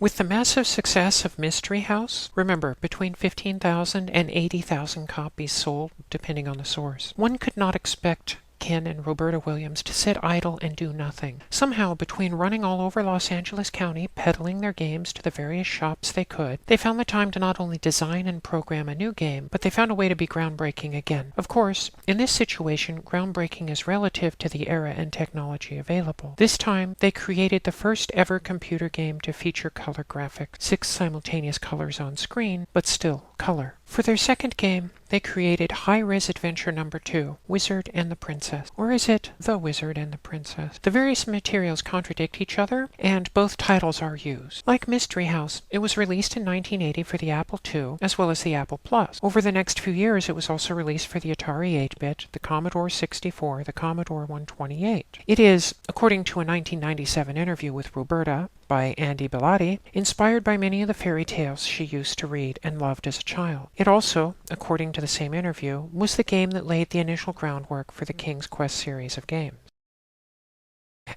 With the massive success of Mystery House, remember, between 15,000 and 80,000 copies sold, depending on the source, one could not expect Ken and Roberta Williams to sit idle and do nothing. Somehow, between running all over Los Angeles County, peddling their games to the various shops they could, they found the time to not only design and program a new game, but they found a way to be groundbreaking again. Of course, in this situation, groundbreaking is relative to the era and technology available. This time, they created the first ever computer game to feature color graphics, 6 simultaneous colors on screen, but still color. For their second game, they created High-Res Adventure No. 2, Wizard and the Princess. Or is it The Wizard and the Princess? The various materials contradict each other, and both titles are used. Like Mystery House, it was released in 1980 for the Apple II, as well as the Apple Plus. Over the next few years, it was also released for the Atari 8-bit, the Commodore 64, the Commodore 128. It is, according to a 1997 interview with Roberta, by Andy Bellotti, inspired by many of the fairy tales she used to read and loved as a child. It also, according to the same interview, was the game that laid the initial groundwork for the King's Quest series of games.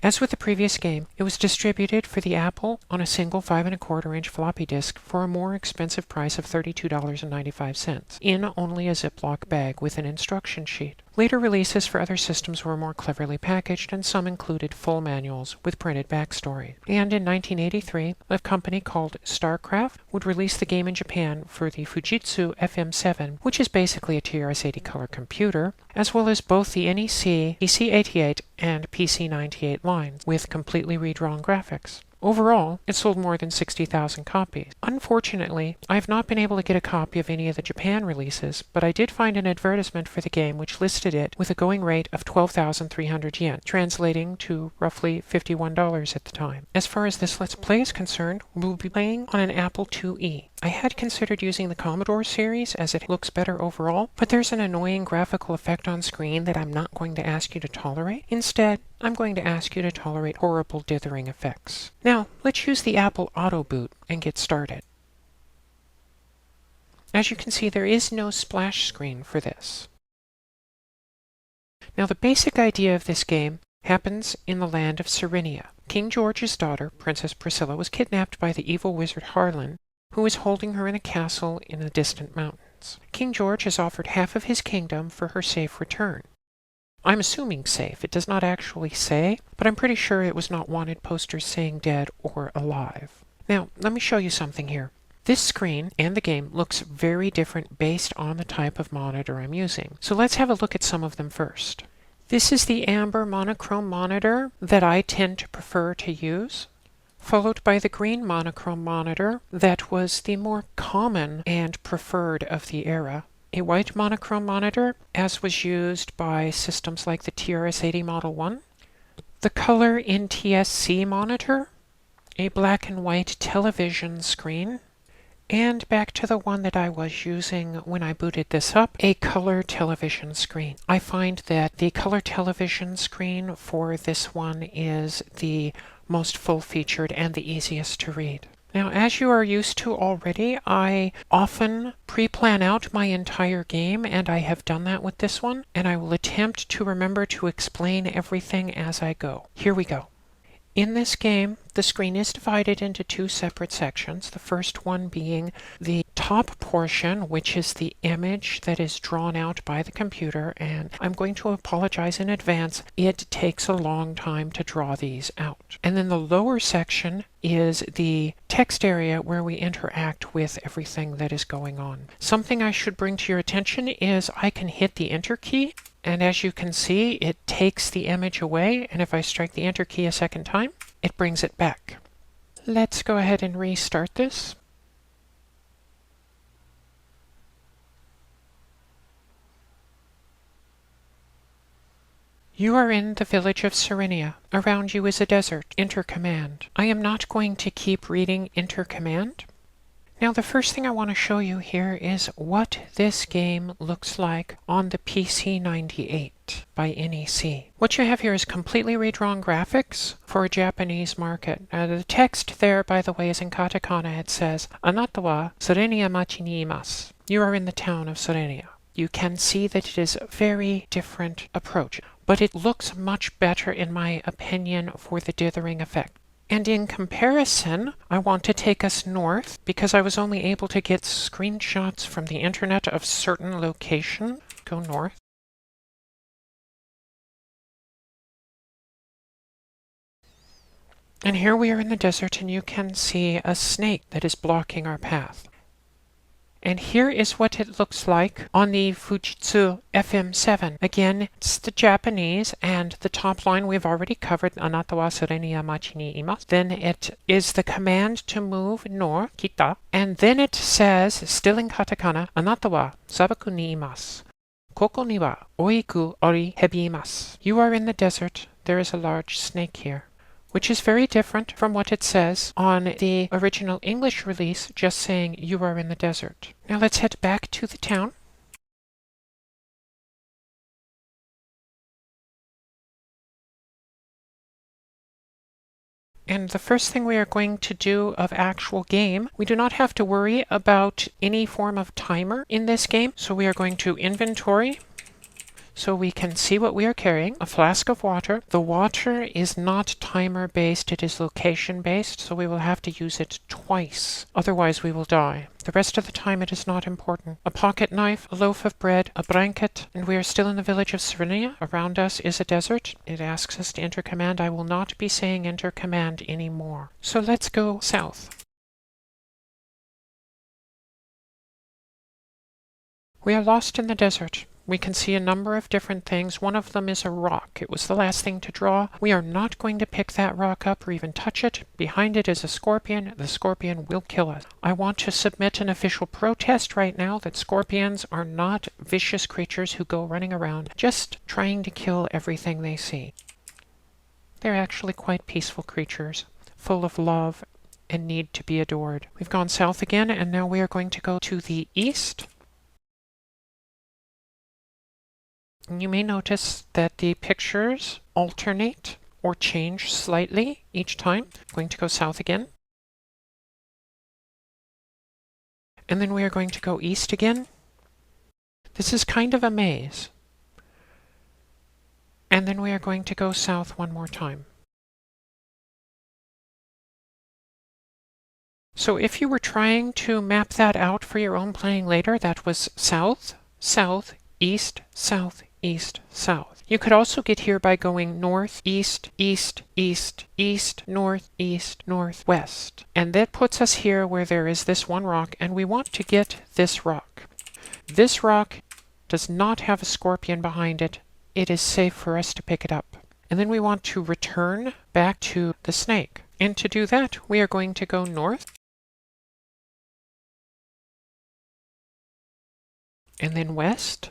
As with the previous game, it was distributed for the Apple on a single 5¼ floppy disk for a more expensive price of $32.95, in only a Ziploc bag with an instruction sheet. Later releases for other systems were more cleverly packaged, and some included full manuals with printed backstory. And in 1983, a company called StarCraft would release the game in Japan for the Fujitsu FM7, which is basically a TRS-80 color computer, as well as both the NEC, PC-88, and PC-98 lines, with completely redrawn graphics. Overall, it sold more than 60,000 copies. Unfortunately, I have not been able to get a copy of any of the Japan releases, but I did find an advertisement for the game which listed it with a going rate of 12,300 yen, translating to roughly $51 at the time. As far as this Let's Play is concerned, we'll be playing on an Apple IIe. I had considered using the Commodore series as it looks better overall, but there's an annoying graphical effect on screen that I'm not going to ask you to tolerate. Instead, I'm going to ask you to tolerate horrible dithering effects. Now, let's use the Apple Auto Boot and get started. As you can see, there is no splash screen for this. Now, the basic idea of this game happens in the land of Serenia. King George's daughter, Princess Priscilla, was kidnapped by the evil wizard Harlan, who is holding her in a castle in the distant mountains. King George has offered half of his kingdom for her safe return. I'm assuming safe. It does not actually say, but I'm pretty sure it was not wanted posters saying dead or alive. Now, let me show you something here. This screen and the game looks very different based on the type of monitor I'm using. So let's have a look at some of them first. This is the amber monochrome monitor that I tend to prefer to use, followed by the green monochrome monitor that was the more common and preferred of the era. A white monochrome monitor, as was used by systems like the TRS-80 Model 1, the color NTSC monitor, a black and white television screen, and back to the one that I was using when I booted this up, a color television screen. I find that the color television screen for this one is the most full-featured and the easiest to read. Now, as you are used to already, I often pre-plan out my entire game, and I have done that with this one, and I will attempt to remember to explain everything as I go. Here we go. In this game, the screen is divided into 2 separate sections, the first one being the top portion, which is the image that is drawn out by the computer, and I'm going to apologize in advance. It takes a long time to draw these out. And then the lower section is the text area where we interact with everything that is going on. Something I should bring to your attention is I can hit the Enter key, and as you can see, it takes the image away, and if I strike the Enter key a second time, it brings it back. Let's go ahead and restart this. You are in the village of Serenia. Around you is a desert. Enter command. I am not going to keep reading Enter command. Now, the first thing I want to show you here is what this game looks like on the PC-98 by NEC. What you have here is completely redrawn graphics for a Japanese market. The text there, by the way, is in katakana. It says, "Anata wa Serenia machi ni imasu." You are in the town of Serenia. You can see that it is a very different approach, but it looks much better, in my opinion, for the dithering effect. And in comparison, I want to take us north because I was only able to get screenshots from the internet of certain location. Go north. And here we are in the desert, and you can see a snake that is blocking our path. And here is what it looks like on the Fujitsu FM7. Again, it's the Japanese, and the top line we've already covered, Anata wa sure ni yamachi ni imasu. Then it is the command to move north, kita, and then it says, still in katakana, Anata wa sabaku ni imasu. Koko ni wa oiku ori hebi imasu. You are in the desert, there is a large snake here. Which is very different from what it says on the original English release, just saying you are in the desert. Now let's head back to the town. And the first thing we are going to do of actual game, we do not have to worry about any form of timer in this game. So we are going to inventory, so we can see what we are carrying. A flask of water. The water is not timer based, it is location based, so we will have to use it twice. Otherwise we will die. The rest of the time it is not important. A pocket knife, a loaf of bread, a blanket, and we are still in the village of Srenia. Around us is a desert. It asks us to enter command. I will not be saying enter command anymore. So let's go south. We are lost in the desert. We can see a number of different things. One of them is a rock. It was the last thing to draw. We are not going to pick that rock up or even touch it. Behind it is a scorpion. The scorpion will kill us. I want to submit an official protest right now that scorpions are not vicious creatures who go running around just trying to kill everything they see. They're actually quite peaceful creatures, full of love and need to be adored. We've gone south again, and now we are going to go to the east. You may notice that the pictures alternate or change slightly each time. I'm going to go south again. And then we are going to go east again. This is kind of a maze. And then we are going to go south one more time. So if you were trying to map that out for your own playing later, that was south, south, east, south, east, south. You could also get here by going north, east, east, east, east, north, east, northwest. And that puts us here where there is this one rock, and we want to get this rock. This rock does not have a scorpion behind it. It is safe for us to pick it up. And then we want to return back to the snake. And to do that, we are going to go north. And then west.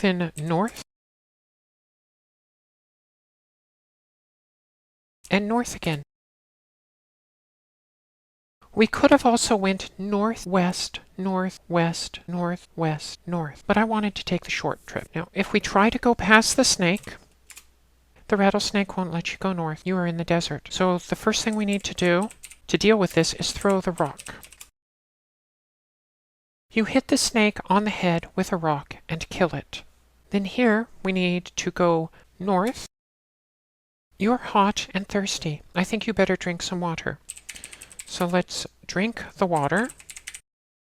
Then north, and north again. We could have also went northwest, northwest, northwest, north, but I wanted to take the short trip. Now, if we try to go past the snake, the rattlesnake won't let you go north. You are in the desert. So the first thing we need to do to deal with this is throw the rock. You hit the snake on the head with a rock and kill it. Then here we need to go north. You're hot and thirsty. I think you better drink some water. So let's drink the water.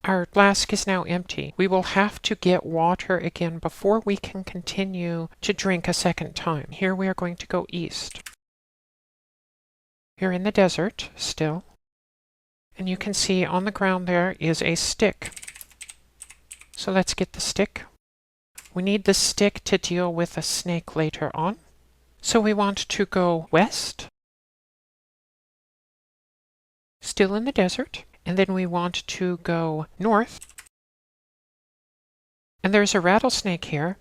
Our flask is now empty. We will have to get water again before we can continue to drink a second time. Here we are going to go east. You're in the desert still. And you can see on the ground there is a stick. So let's get the stick. We need the stick to deal with a snake later on. So we want to go west, still in the desert, and then we want to go north. And there's a rattlesnake here.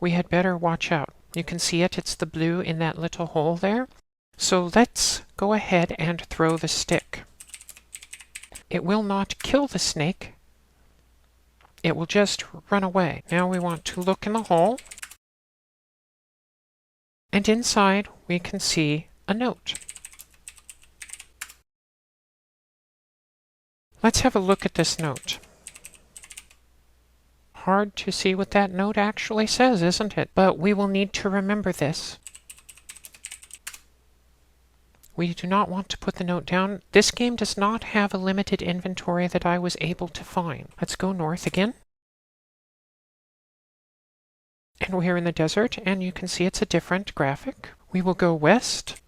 We had better watch out. You can see it, it's the blue in that little hole there. So let's go ahead and throw the stick. It will not kill the snake. It will just run away. Now we want to look in the hole. And inside we can see a note. Let's have a look at this note. Hard to see what that note actually says, isn't it? But we will need to remember this. We do not want to put the note down. This game does not have a limited inventory that I was able to find. Let's go north again. And we're in the desert, and you can see it's a different graphic. We will go west.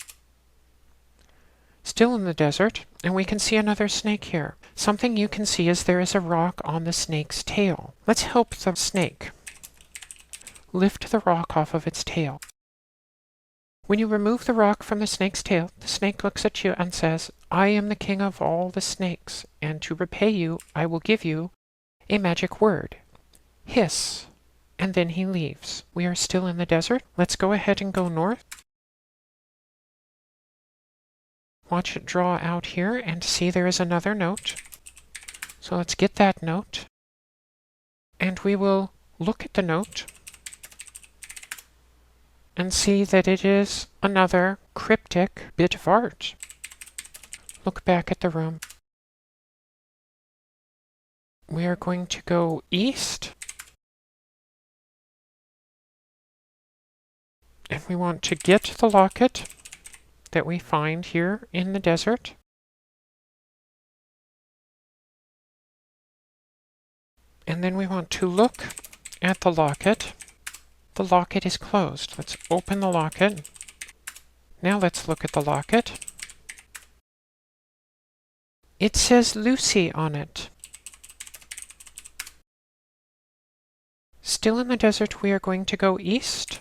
Still in the desert, and we can see another snake here. Something you can see is there is a rock on the snake's tail. Let's help the snake lift the rock off of its tail. When you remove the rock from the snake's tail, the snake looks at you and says, "I am the king of all the snakes, and to repay you, I will give you a magic word. Hiss." And then he leaves. We are still in the desert. Let's go ahead and go north. Watch it draw out here and see there is another note. So let's get that note. And we will look at the note and see that it is another cryptic bit of art. Look back at the room. We are going to go east. And we want to get the locket that we find here in the desert. And then we want to look at the locket. The locket is closed. Let's open the locket. Now let's look at the locket. It says Lucy on it. Still in the desert, we are going to go east.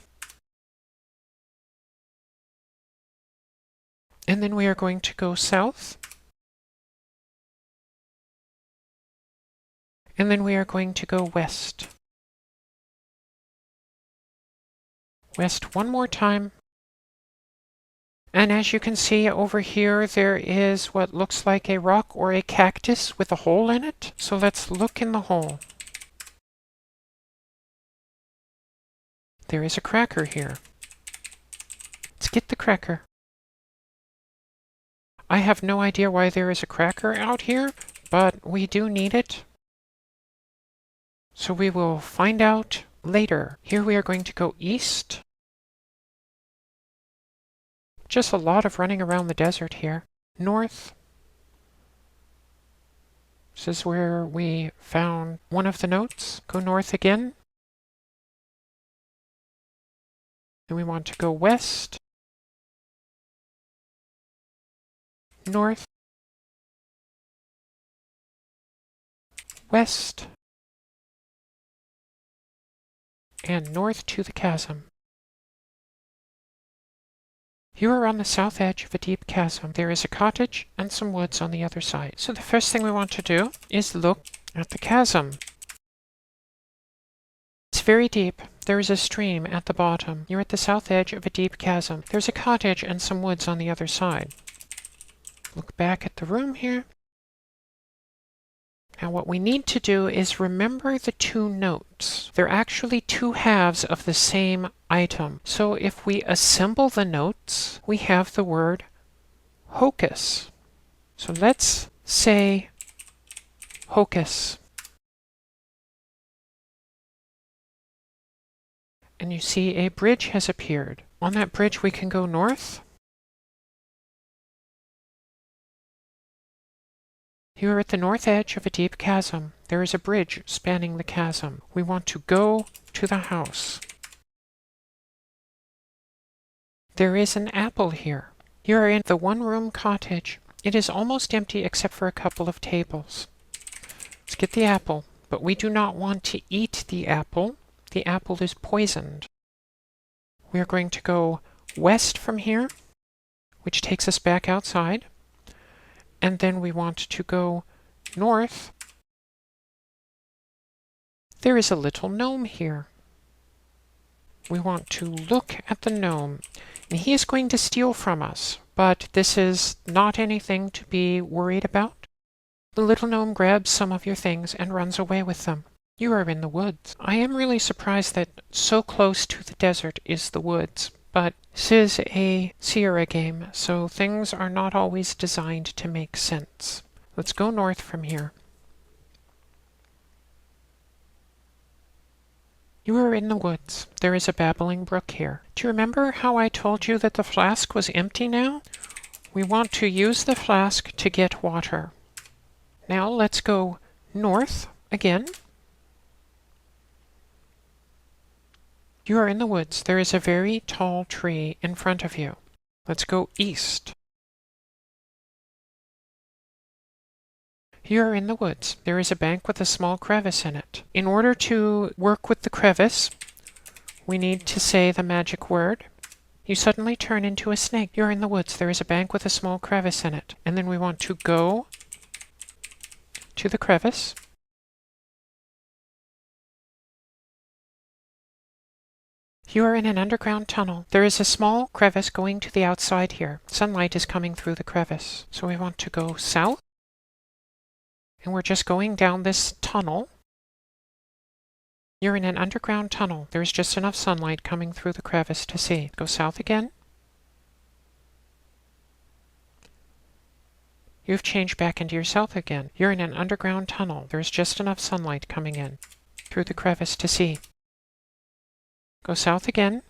And then we are going to go south. And then we are going to go west. West one more time. And as you can see over here, there is what looks like a rock or a cactus with a hole in it. So let's look in the hole. There is a cracker here. Let's get the cracker. I have no idea why there is a cracker out here, but we do need it. So we will find out later. Here we are going to go east. Just a lot of running around the desert here. North. This is where we found one of the notes. Go north again. And we want to go west. North. West. And north to the chasm. You are on the south edge of a deep chasm. There is a cottage and some woods on the other side. So the first thing we want to do is look at the chasm. It's very deep. There is a stream at the bottom. You're at the south edge of a deep chasm. There's a cottage and some woods on the other side. Look back at the room here. Now what we need to do is remember the two notes. They're actually two halves of the same item. So if we assemble the notes, we have the word hocus. So let's say hocus. And you see a bridge has appeared. On that bridge we can go north. You are at the north edge of a deep chasm. There is a bridge spanning the chasm. We want to go to the house. There is an apple here. You are in the one-room cottage. It is almost empty except for a couple of tables. Let's get the apple, but we do not want to eat the apple. The apple is poisoned. We are going to go west from here, which takes us back outside. And then we want to go north. There is a little gnome here. We want to look at the gnome. And he is going to steal from us, but this is not anything to be worried about. The little gnome grabs some of your things and runs away with them. You are in the woods. I am really surprised that so close to the desert is the woods. But this is a S.A.G.A game, so things are not always designed to make sense. Let's go north from here. You are in the woods. There is a babbling brook here. Do you remember how I told you that the flask was empty now? We want to use the flask to get water. Now let's go north again. You are in the woods. There is a very tall tree in front of you. Let's go east. You are in the woods. There is a bank with a small crevice in it. In order to work with the crevice, we need to say the magic word. You suddenly turn into a snake. You are in the woods. There is a bank with a small crevice in it. And then we want to go to the crevice. You are in an underground tunnel. There is a small crevice going to the outside here. Sunlight is coming through the crevice. So we want to go south. And we're just going down this tunnel. You're in an underground tunnel. There's just enough sunlight coming through the crevice to see. Go south again. You've changed back into yourself again. You're in an underground tunnel. There's just enough sunlight coming in through the crevice to see. Go south again.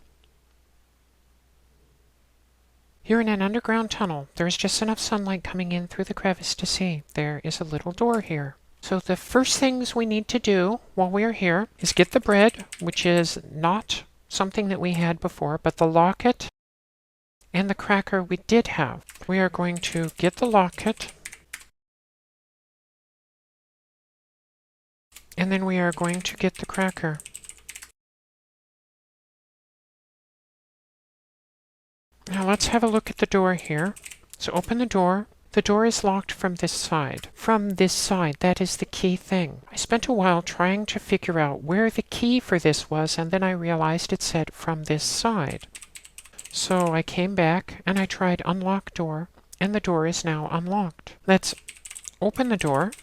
You're in an underground tunnel. There's just enough sunlight coming in through the crevice to see. There is a little door here. So the first things we need to do while we are here is get the bread, which is not something that we had before, but the locket and the cracker we did have. We are going to get the locket, and then we are going to get the cracker. Now let's have a look at the door here. So open the door. The door is locked from this side. From this side, that is the key thing. I spent a while trying to figure out where the key for this was, and then I realized it said from this side. So I came back and I tried unlock door, and the door is now unlocked. Let's open the door.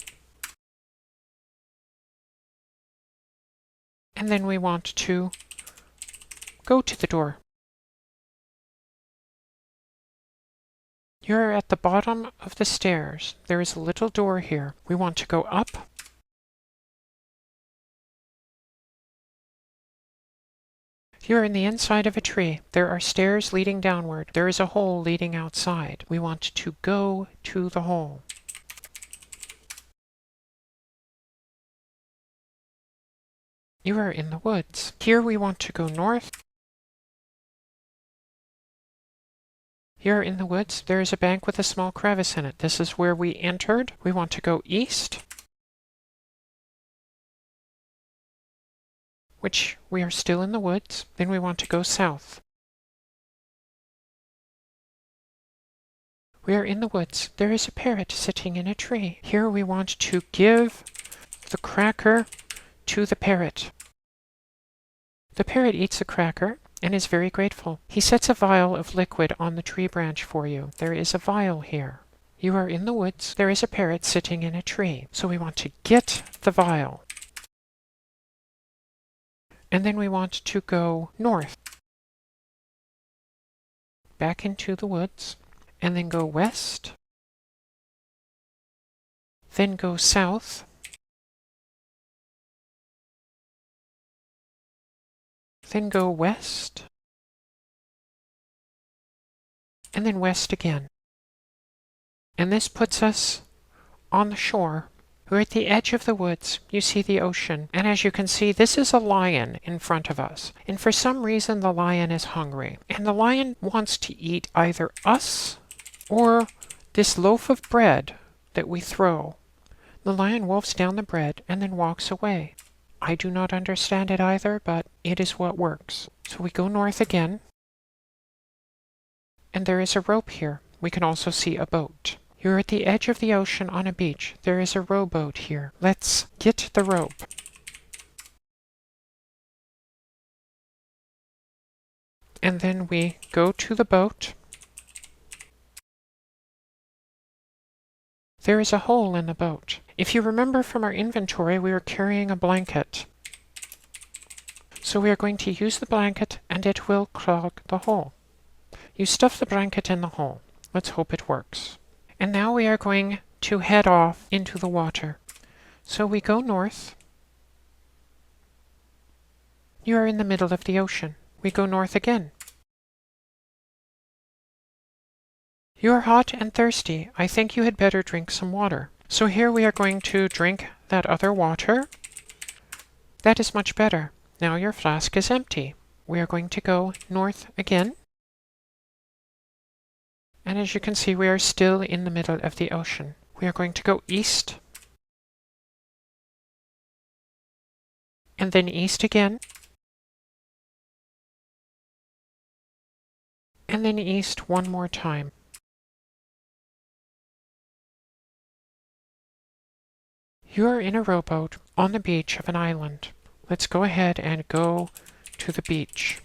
And then we want to go to the door. You're at the bottom of the stairs. There is a little door here. We want to go up. You're in the inside of a tree. There are stairs leading downward. There is a hole leading outside. We want to go to the hole. You are in the woods. Here we want to go north. Here in the woods, there is a bank with a small crevice in it. This is where we entered. We want to go east, which we are still in the woods. Then we want to go south. We are in the woods. There is a parrot sitting in a tree. Here we want to give the cracker to the parrot. The parrot eats the cracker and is very grateful. He sets a vial of liquid on the tree branch for you. There is a vial here. You are in the woods. There is a parrot sitting in a tree. So we want to get the vial. And then we want to go north. Back into the woods. And then go west. Then go south. Then go west, and then west again. And this puts us on the shore. We're at the edge of the woods. You see the ocean. And as you can see, this is a lion in front of us. And for some reason, the lion is hungry. And the lion wants to eat either us or this loaf of bread that we throw. The lion wolfs down the bread and then walks away. I do not understand it either, but it is what works. So we go north again. And there is a rope here. We can also see a boat. You're at the edge of the ocean on a beach. There is a rowboat here. Let's get the rope. And then we go to the boat. There is a hole in the boat. If you remember from our inventory, we were carrying a blanket. So we are going to use the blanket and it will clog the hole. You stuff the blanket in the hole. Let's hope it works. And now we are going to head off into the water. So we go north. You are in the middle of the ocean. We go north again. You are hot and thirsty. I think you had better drink some water. So here we are going to drink that other water. That is much better. Now your flask is empty. We are going to go north again. And as you can see, we are still in the middle of the ocean. We are going to go east. And then east again. And then east one more time. You are in a rowboat on the beach of an island. Let's go ahead and go to the beach.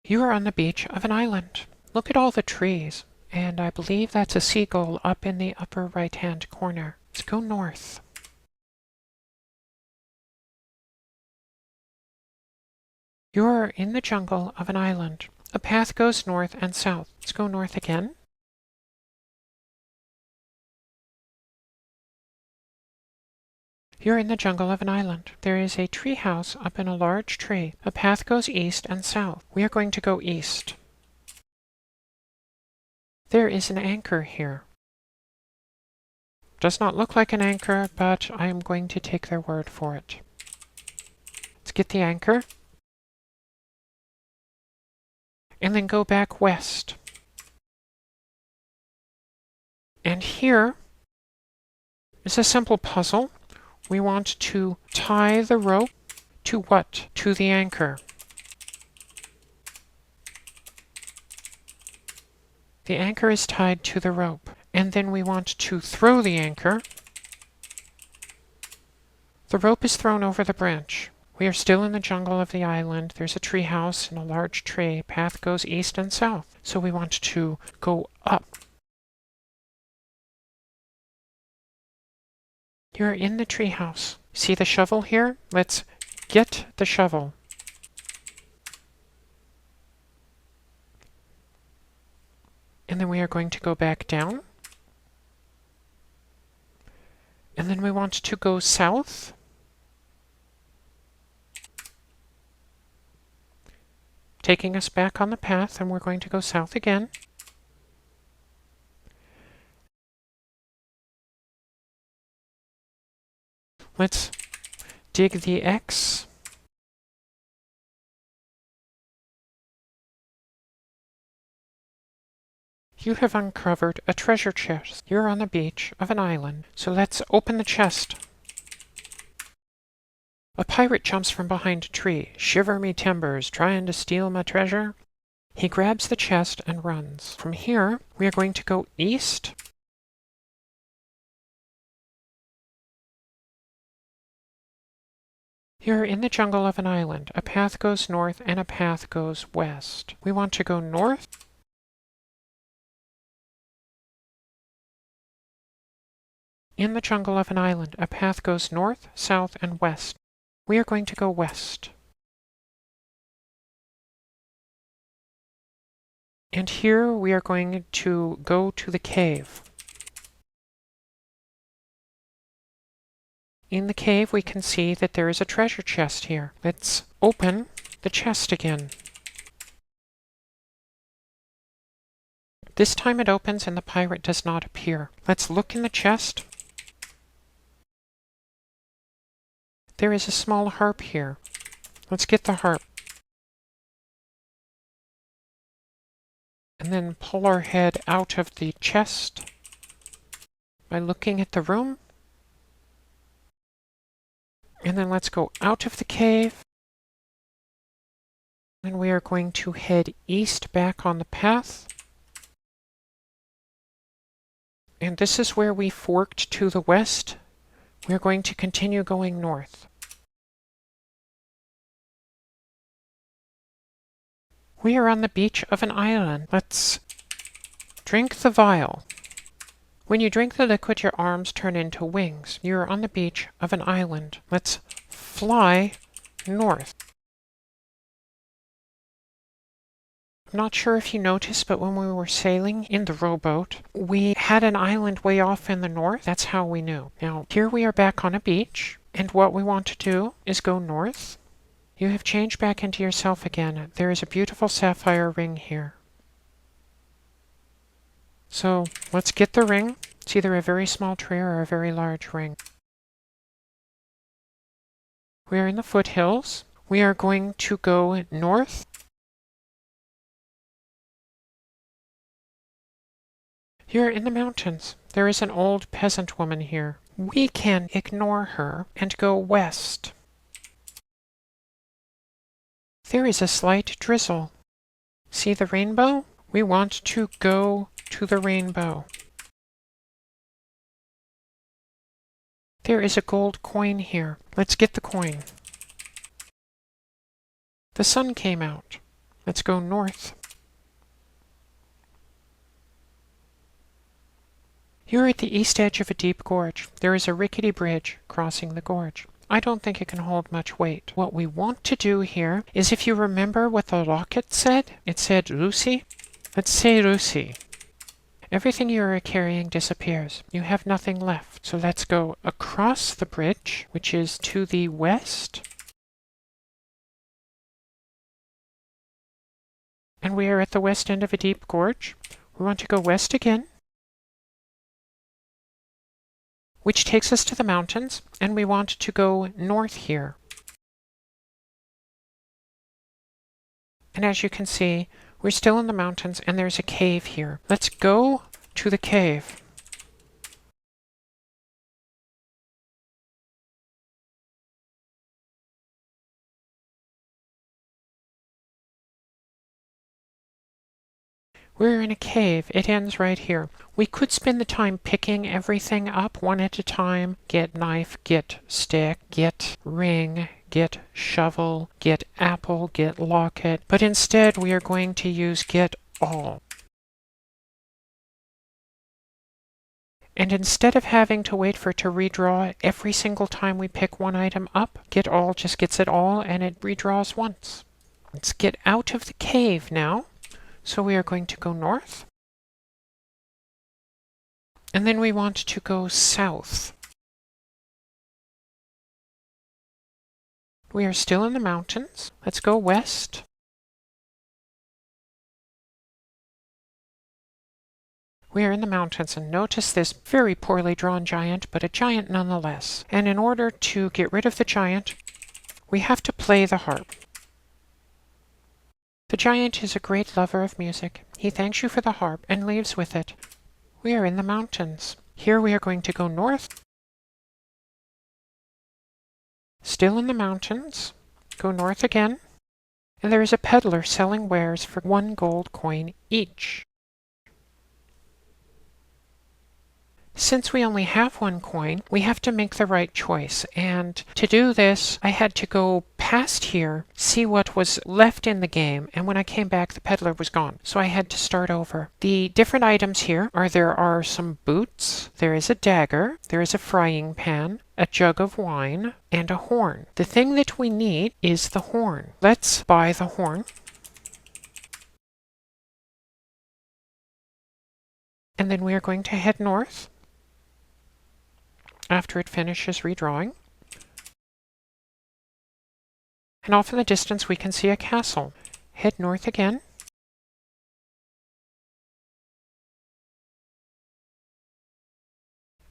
You are on the beach of an island. Look at all the trees, and I believe that's a seagull up in the upper right-hand corner. Let's go north. You are in the jungle of an island. A path goes north and south. Let's go north again. You're in the jungle of an island. There is a tree house up in a large tree. A path goes east and south. We are going to go east. There is an anchor here. Does not look like an anchor, but I am going to take their word for it. Let's get the anchor. And then go back west. And here is a simple puzzle. We want to tie the rope to what? To the anchor. The anchor is tied to the rope. And then we want to throw the anchor. The rope is thrown over the branch. We are still in the jungle of the island. There's a tree house and a large tree. Path goes east and south. So we want to go up. You're in the tree house. See the shovel here? Let's get the shovel. And then we are going to go back down. And then we want to go south. Taking us back on the path, and we're going to go south again. Let's dig the X. You have uncovered a treasure chest. You're on the beach of an island, so let's open the chest. A pirate jumps from behind a tree. Shiver me timbers, trying to steal my treasure. He grabs the chest and runs. From here, we are going to go east. You're in the jungle of an island. A path goes north and a path goes west. We want to go north. In the jungle of an island, a path goes north, south, and west. We are going to go west. And here we are going to go to the cave. In the cave we can see that there is a treasure chest here. Let's open the chest again. This time it opens and the pirate does not appear. Let's look in the chest. There is a small harp here. Let's get the harp. And then pull our head out of the chest by looking at the room. And then let's go out of the cave. And we are going to head east back on the path. And this is where we forked to the west. We're going to continue going north. We are on the beach of an island. Let's drink the vial. When you drink the liquid, your arms turn into wings. You're on the beach of an island. Let's fly north. I'm not sure if you noticed, but when we were sailing in the rowboat, we had an island way off in the north. That's how we knew. Now, here we are back on a beach, and what we want to do is go north. You have changed back into yourself again. There is a beautiful sapphire ring here. So let's get the ring. It's either a very small tree or a very large ring. We are in the foothills. We are going to go north. Here in the mountains, there is an old peasant woman here. We can ignore her and go west. There is a slight drizzle. See the rainbow? We want to go to the rainbow. There is a gold coin here. Let's get the coin. The sun came out. Let's go north. You're at the east edge of a deep gorge. There is a rickety bridge crossing the gorge. I don't think it can hold much weight. What we want to do here is, if you remember what the locket said, it said Lucy. Let's say Lucy. Everything you are carrying disappears. You have nothing left. So let's go across the bridge, which is to the west. And we are at the west end of a deep gorge. We want to go west again, which takes us to the mountains, and we want to go north here. And as you can see, we're still in the mountains, and there's a cave here. Let's go to the cave. We're in a cave. It ends right here. We could spend the time picking everything up one at a time. Get knife, get stick, get ring, get shovel, get apple, get locket. But instead we are going to use get all. And instead of having to wait for it to redraw every single time we pick one item up, get all just gets it all and it redraws once. Let's get out of the cave now. So we are going to go north. And then we want to go south. We are still in the mountains. Let's go west. We are in the mountains, and notice this very poorly drawn giant, but a giant nonetheless. And in order to get rid of the giant, we have to play the harp. The giant is a great lover of music. He thanks you for the harp and leaves with it. We are in the mountains. Here we are going to go north. Still in the mountains. Go north again. And there is a peddler selling wares for 1 gold coin each. Since we only have 1 coin, we have to make the right choice. And to do this, I had to go past here, see what was left in the game, and when I came back, the peddler was gone. So I had to start over. The different items here are, there are some boots, there is a dagger, there is a frying pan, a jug of wine, and a horn. The thing that we need is the horn. Let's buy the horn. And then we are going to head north after it finishes redrawing. And off in the distance we can see a castle. Head north again.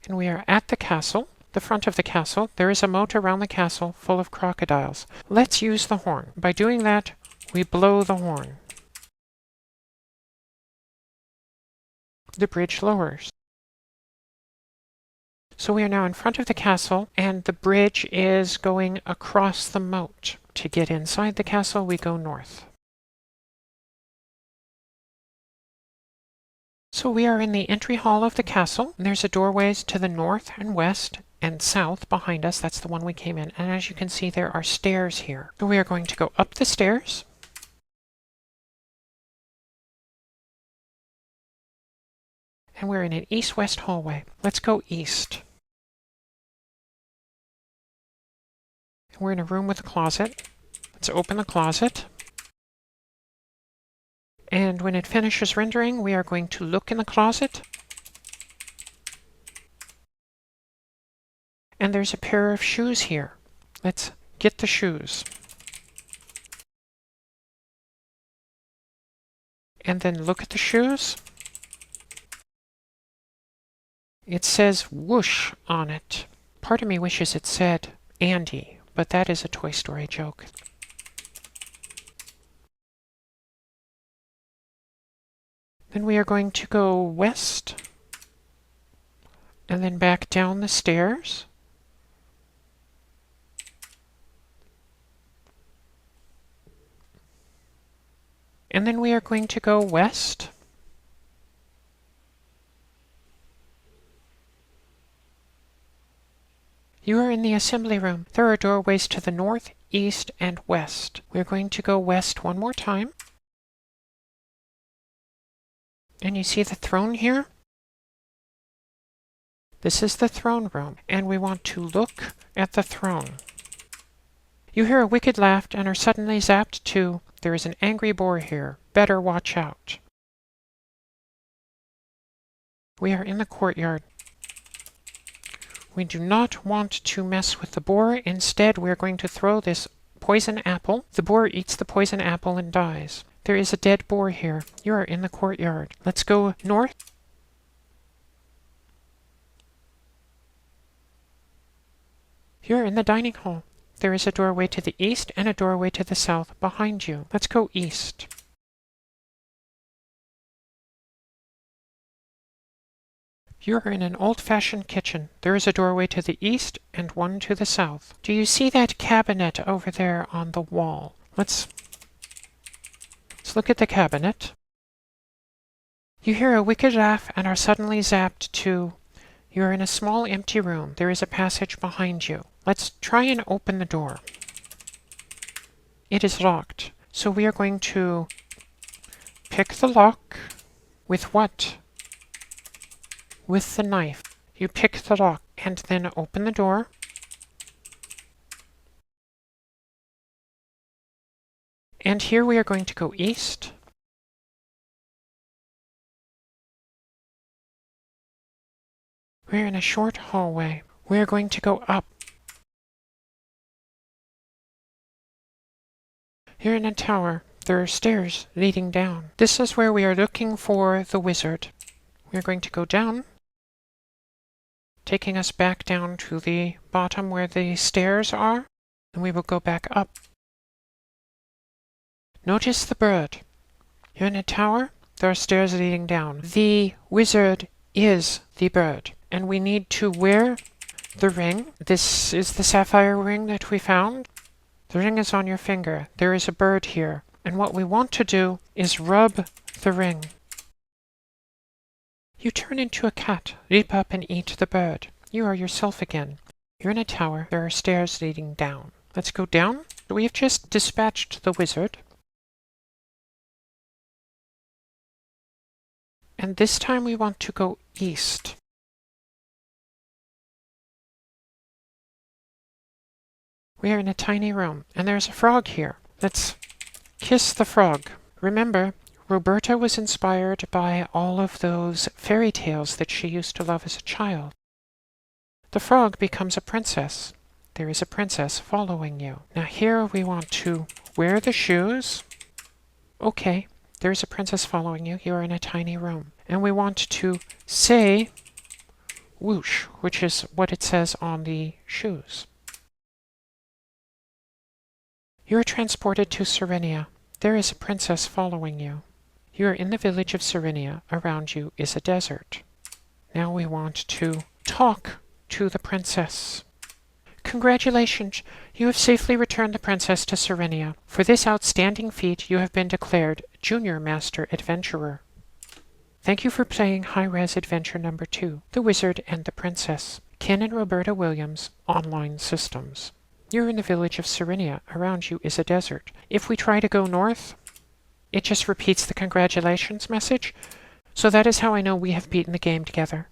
And we are at the castle. The front of the castle. There is a moat around the castle full of crocodiles. Let's use the horn. By doing that, we blow the horn. The bridge lowers. So we are now in front of the castle, and the bridge is going across the moat. To get inside the castle, we go north. So we are in the entry hall of the castle. There's a doorways to the north and west and south behind us. That's the one we came in. And as you can see, there are stairs here. So we are going to go up the stairs. And we're in an east-west hallway. Let's go east. We're in a room with a closet. Let's open the closet. And when it finishes rendering, we are going to look in the closet. And there's a pair of shoes here. Let's get the shoes. and then look at the shoes. It says whoosh on it. Part of me wishes it said Andy, but that is a Toy Story joke. Then we are going to go west, and then back down the stairs. And then we are going to go west. You are in the assembly room. There are doorways to the north, east, and west. We're going to go west one more time. And you see the throne here? This is the throne room, and we want to look at the throne. You hear a wicked laugh and are suddenly zapped to, there is an angry boar here. Better watch out. We are in the courtyard. We do not want to mess with the boar. Instead, we are going to throw this poison apple. The boar eats the poison apple and dies. There is a dead boar here. You are in the courtyard. Let's go north. You're in the dining hall. There is a doorway to the east and a doorway to the south behind you. Let's go east. You're in an old-fashioned kitchen. There is a doorway to the east and one to the south. Do you see that cabinet over there on the wall? Let's look at the cabinet. You hear a wicked laugh and are suddenly zapped to, you're in a small empty room. There is a passage behind you. Let's try and open the door. It is locked. So we are going to pick the lock with what? With the knife. You pick the lock and then open the door. And here we are going to go east. We're in a short hallway. We're going to go up. You're in a tower. There are stairs leading down. This is where we are looking for the wizard. We're going to go down, taking us back down to the bottom where the stairs are, and we will go back up. Notice the bird. You're in a tower. There are stairs leading down. The wizard is the bird, and we need to wear the ring. This is the sapphire ring that we found. The ring is on your finger. There is a bird here, and what we want to do is rub the ring. You turn into a cat, leap up and eat the bird. You are yourself again. You're in a tower. There are stairs leading down. Let's go down. We have just dispatched the wizard. And this time we want to go east. We are in a tiny room, and there's a frog here. Let's kiss the frog. Remember, Roberta was inspired by all of those fairy tales that she used to love as a child. The frog becomes a princess. There is a princess following you. Now here we want to wear the shoes. Okay, there's a princess following you. You are in a tiny room. And we want to say whoosh, which is what it says on the shoes. You are transported to Serenia. There is a princess following you. You are in the village of Serenia. Around you is a desert. Now we want to talk to the princess. Congratulations! You have safely returned the princess to Serenia. For this outstanding feat, you have been declared Junior Master Adventurer. Thank you for playing High-Res Adventure Number 2, The Wizard and the Princess. Ken and Roberta Williams, Online Systems. You're in the village of Serenia. Around you is a desert. If we try to go north, it just repeats the congratulations message. So that is how I know we have beaten the game together.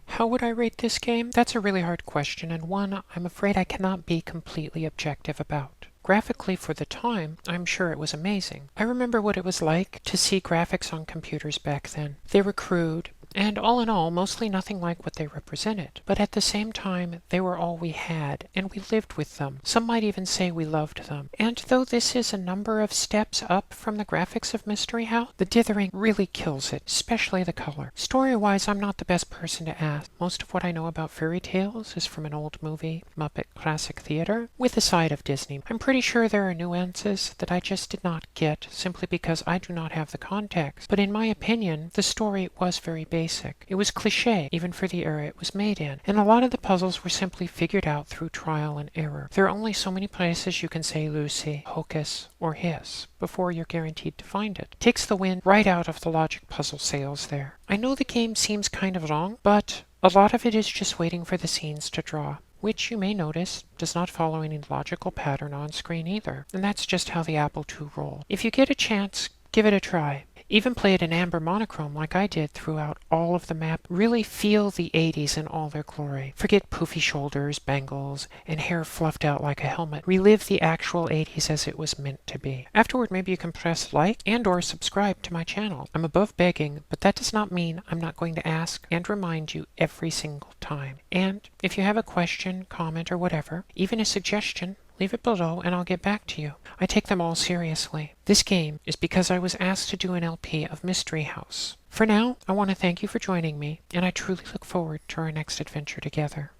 How would I rate this game? That's a really hard question, and one I'm afraid I cannot be completely objective about. Graphically, for the time, I'm sure it was amazing. I remember what it was like to see graphics on computers back then. They were crude, and all in all, mostly nothing like what they represented. But at the same time, they were all we had, and we lived with them. Some might even say we loved them. And though this is a number of steps up from the graphics of Mystery House, the dithering really kills it, especially the color. Story-wise, I'm not the best person to ask. Most of what I know about fairy tales is from an old movie, Muppet Classic Theater, with a side of Disney. I'm pretty sure there are nuances that I just did not get simply because I do not have the context. But in my opinion, the story was very basic. It was cliché, even for the era it was made in. And a lot of the puzzles were simply figured out through trial and error. There are only so many places you can say Lucy, hocus, or hiss before you're guaranteed to find it. Takes the wind right out of the logic puzzle sails there. I know the game seems kind of long, but a lot of it is just waiting for the scenes to draw, which you may notice does not follow any logical pattern on screen either. And that's just how the Apple II roll. If you get a chance, give it a try. Even play it in amber monochrome like I did throughout all of the map. Really feel the 80s in all their glory. Forget poofy shoulders, bangles, and hair fluffed out like a helmet. Relive the actual 80s as it was meant to be. Afterward, maybe you can press like and or subscribe to my channel. I'm above begging, but that does not mean I'm not going to ask and remind you every single time. And if you have a question, comment, or whatever, even a suggestion, leave it below and I'll get back to you. I take them all seriously. This game is because I was asked to do an LP of Mystery House. For now, I want to thank you for joining me, and I truly look forward to our next adventure together.